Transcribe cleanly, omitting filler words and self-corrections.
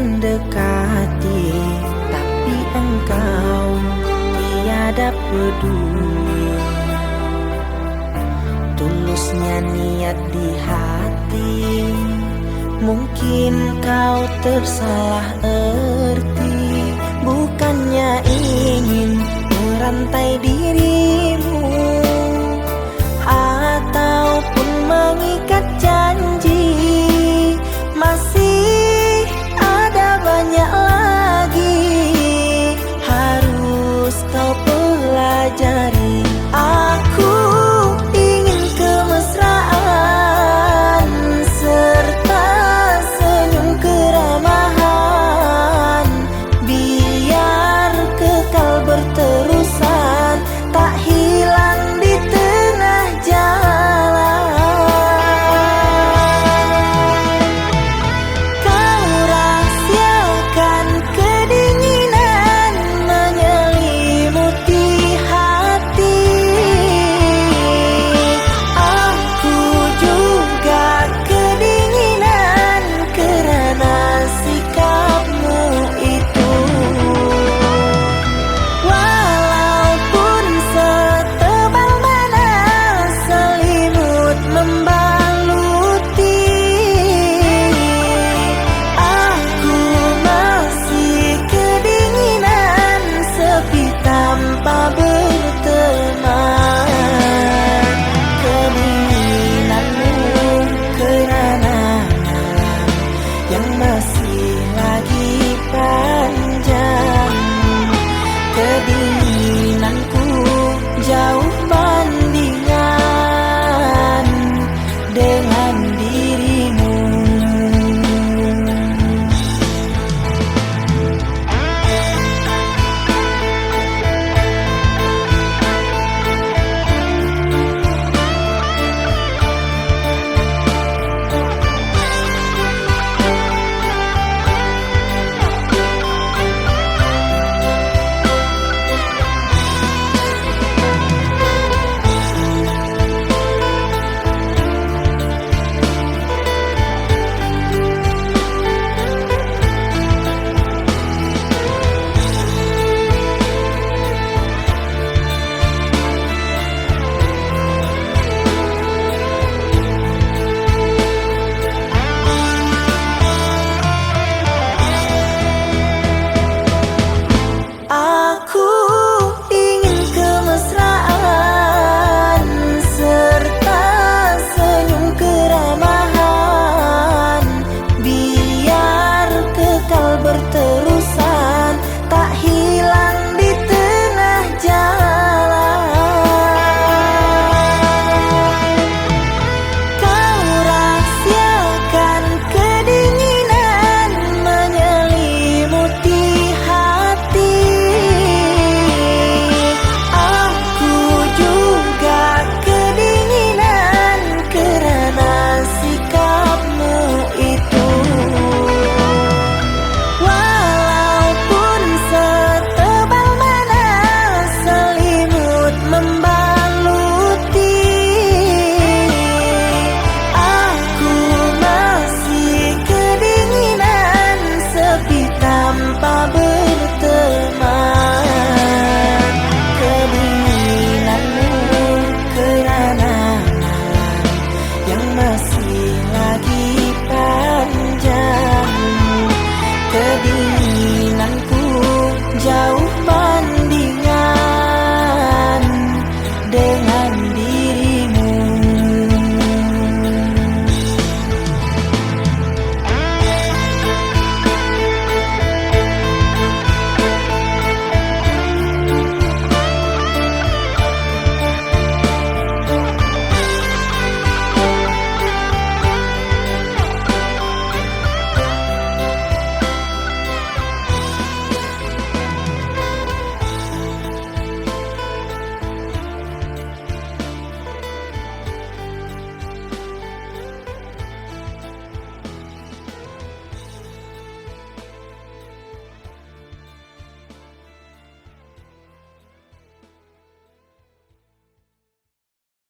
mendekati, tapi engkau tiada peduli. Tulusnya niat di hati, mungkin kau tersalah erti. Bukannya ingin merantai dirimu, ataupun mengikat janji. Masih ada banyak lagi harus kau pelajari. Aku ingin kemesraan serta senyum keramahan, biar kekal berterusan, tak hilang di tengah jalan. Kau rahasiakan kedinginan menyelimuti hati. Aku juga kedinginan kerana sikapmu itu. Walaupun setebal mana selimut membaluti, aku masih kedinginan sepi tanpa berteman. Kedinginanmu kerana malam yang masih lagi panjang. Kedinginanku jauh bandingan dengan dirimu. Aku ingin kemesraan serta senyum keramahan, biar kekal berterusan, tak hilang di tengah jalan. Kau rahasiakan kedinginan menyelimuti hati. Aku juga kedinginan kerana sikapmu itu. Walaupun setebal mana selimut membaluti, aku masih kedinginan sepi tanpa berteman. Kedinginanmu kerana malam yang masih lagi panjang.